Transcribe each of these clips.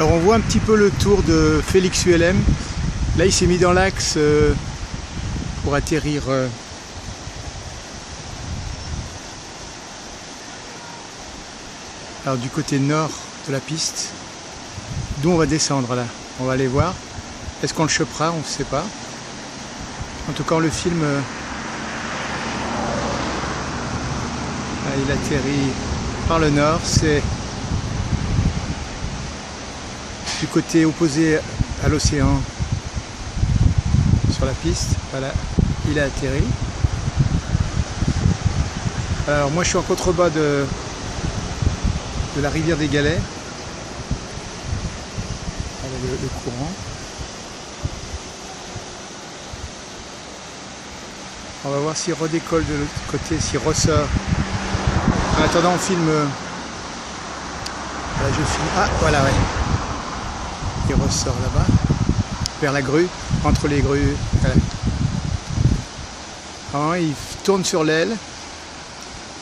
Alors on voit un petit peu le tour de Félix ULM. Là il s'est mis dans l'axe pour atterrir alors du côté nord de la piste, d'où on va descendre là. On va aller voir. Est-ce qu'on le chopera? On ne sait pas. En tout cas on le filme. Là, il atterrit par le nord. C'est du côté opposé à l'océan sur la piste. Voilà, il a atterri. Alors moi je suis en contrebas de la rivière des Galets. Voilà le courant. On va voir s'il redécolle de l'autre côté, s'il ressort. En attendant on filme. Là je filme. Ah voilà, ouais. Il ressort là-bas, vers la grue, entre les grues. Voilà. Alors, il tourne sur l'aile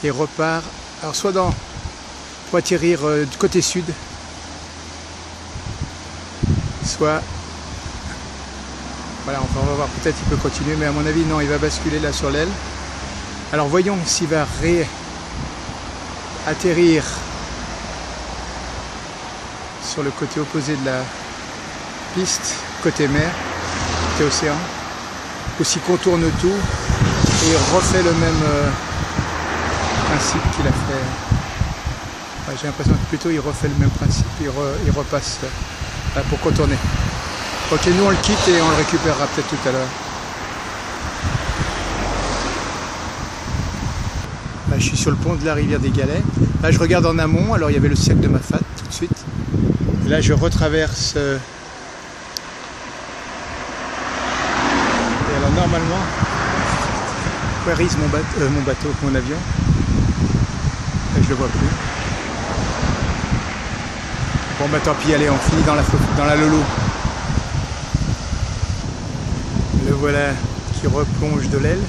et repart. Alors soit pour atterrir du côté sud, soit voilà, on va voir, peut-être il peut continuer, mais à mon avis non, il va basculer là sur l'aile. Alors voyons s'il va atterrir sur le côté opposé de la piste, côté mer, côté océan, ou s'il contourne tout et il refait le même principe qu'il a fait. Ouais, j'ai l'impression que plutôt il refait le même principe, il repasse pour contourner. Ok, nous on le quitte et on le récupérera peut-être tout à l'heure. Là je suis sur le pont de la rivière des Galets. Là je regarde en amont, alors il y avait le cercle de Mafate tout de suite. Et là je retraverse. Et alors normalement, where is mon bateau, mon avion? Là, je le vois plus. Bon bah tant pis, allez, on finit dans la Lolo. Le voilà qui replonge de l'aile.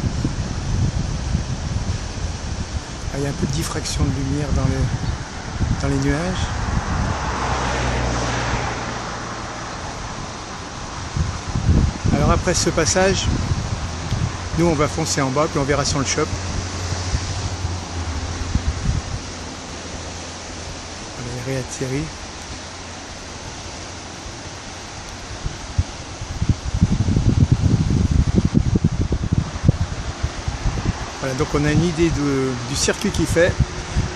Ah, il y a un peu de diffraction de lumière dans les nuages. Alors après ce passage, nous on va foncer en bas, puis on verra si on le chope. Voilà, il réatterrit. Voilà, donc on a une idée du circuit qu'il fait.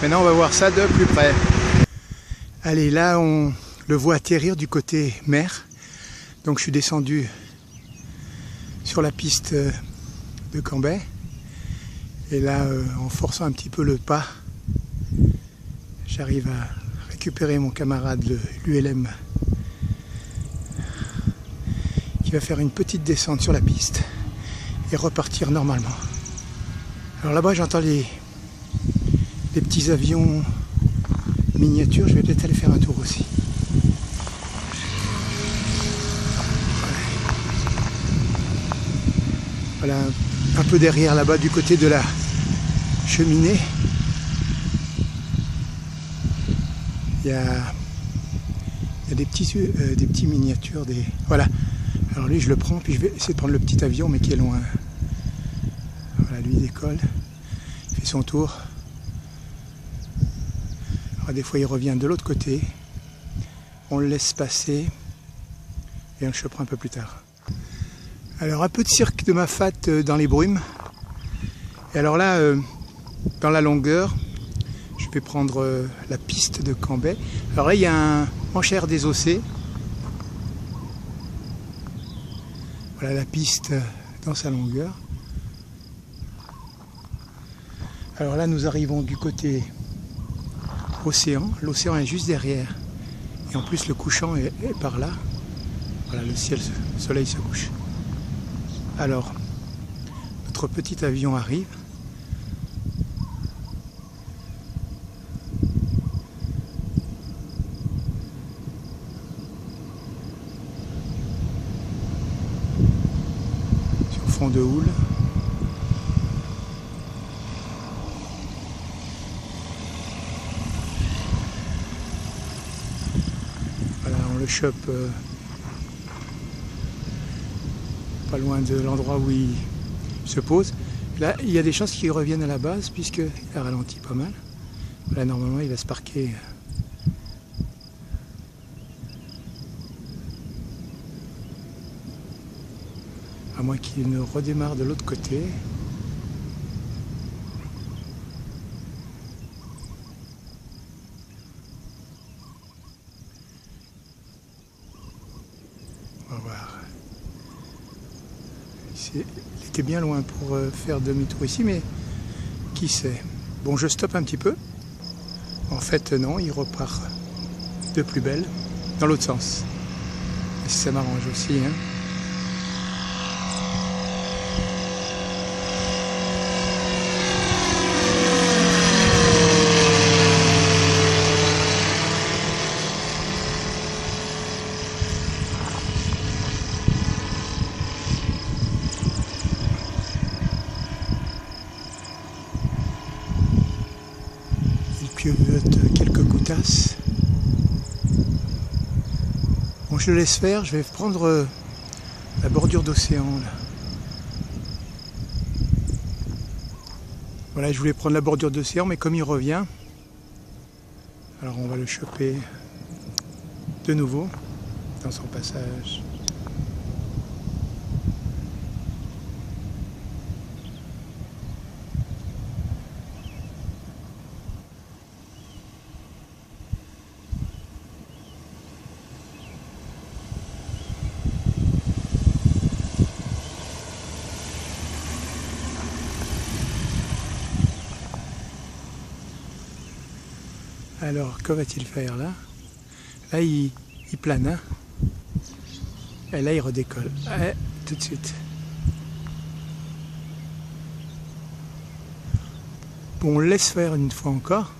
Maintenant on va voir ça de plus près. Allez, là on le voit atterrir du côté mer. Donc je suis descendu sur la piste de Cambrai. Et là, en forçant un petit peu le pas, j'arrive à récupérer mon camarade, l'ULM, qui va faire une petite descente sur la piste et repartir normalement. Alors là-bas, j'entends les petits avions miniatures. Je vais peut-être aller faire un tour aussi. Voilà, un peu derrière là-bas, du côté de la cheminée. Il y a des petits miniatures. Voilà. Alors lui, je le prends, puis je vais essayer de prendre le petit avion, mais qui est loin. Voilà, lui il décolle, il fait son tour. Alors des fois il revient de l'autre côté, on le laisse passer et on le chopera un peu plus tard. Alors un peu de cirque de Mafate dans les brumes. Et alors là, dans la longueur, je vais prendre la piste de Cambrai. Alors là il y a un enchère désossé. Voilà la piste dans sa longueur. Alors là, nous arrivons du côté océan. L'océan est juste derrière. Et en plus, le couchant est par là. Voilà, le soleil se couche. Alors, notre petit avion arrive. Sur fond de houle. le chope pas loin de l'endroit où il se pose. Là, il y a des chances qu'il revienne à la base puisqu'il a ralenti pas mal. Là, normalement, il va se parquer. À moins qu'il ne redémarre de l'autre côté. On va voir. Il était bien loin pour faire demi-tour ici, mais qui sait. Bon, je stoppe un petit peu. En fait, non, il repart de plus belle, dans l'autre sens. Et ça m'arrange aussi, hein. Il piovote quelques goutasses. Bon, je le laisse faire, je vais prendre la bordure d'océan là. Voilà, je voulais prendre la bordure d'océan, mais comme il revient, alors on va le choper de nouveau dans son passage. Alors, que va-t-il faire là? Là, il plane, hein? Et là, il redécolle. Ouais, tout de suite. Bon, on le laisse faire une fois encore.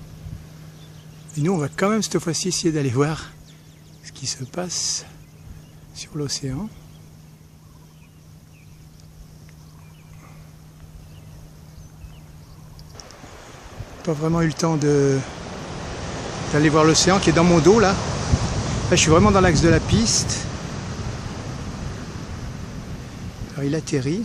Et nous, on va quand même cette fois-ci essayer d'aller voir ce qui se passe sur l'océan. Pas vraiment eu le temps d'aller voir l'océan qui est dans mon dos là. Là, je suis vraiment dans l'axe de la piste. Alors, il atterrit.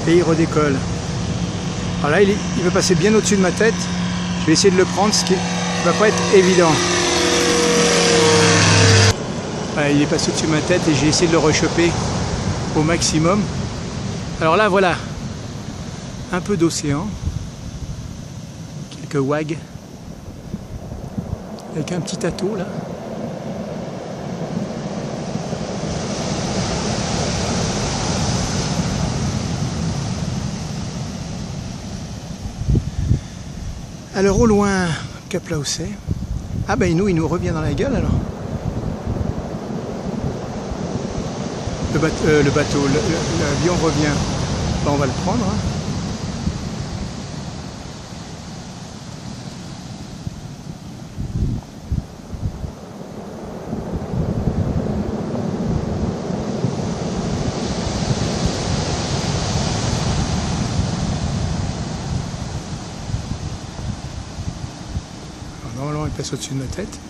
Et il redécolle. Alors là, il va passer bien au-dessus de ma tête. Je vais essayer de le prendre, ce qui ne va pas être évident. Voilà, il est passé au-dessus de ma tête et j'ai essayé de le rechoper au maximum. Alors là, voilà, un peu d'océan, quelques wags, avec un petit atout là. Alors au loin, Cap Laossais. Ah ben il nous revient dans la gueule alors. Le bateau, l'avion revient. Ben, on va le prendre. Hein. Alors, normalement, il passe au-dessus de ma tête.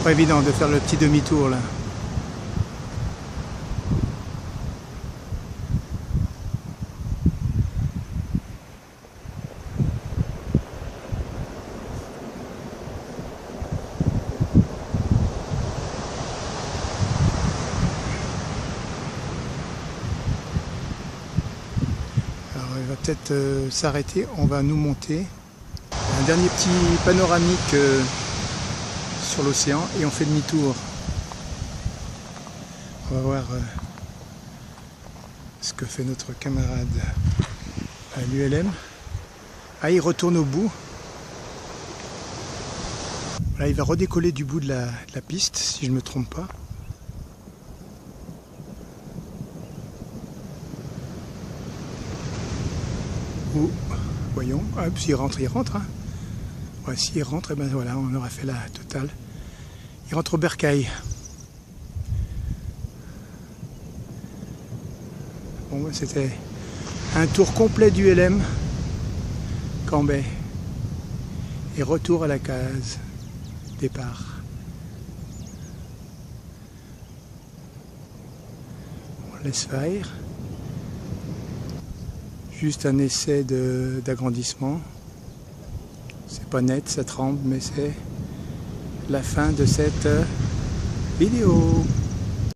Pas évident de faire le petit demi-tour là. Alors il va peut-être s'arrêter, on va nous monter. Un dernier petit panoramique sur l'océan et on fait demi-tour. On va voir ce que fait notre camarade à l'ULM. Ah, il retourne au bout. Là, il va redécoller du bout de la piste, si je ne me trompe pas. Ou, voyons, s'il rentre, il rentre. Hein. Ouais, s'il rentre, et ben voilà, on aura fait la totale. Il rentre au bercail. Bon, c'était un tour complet du LM Cambrai. Et retour à la case départ. On laisse faire. Juste un essai d'agrandissement. C'est pas net, ça tremble, mais c'est la fin de cette vidéo.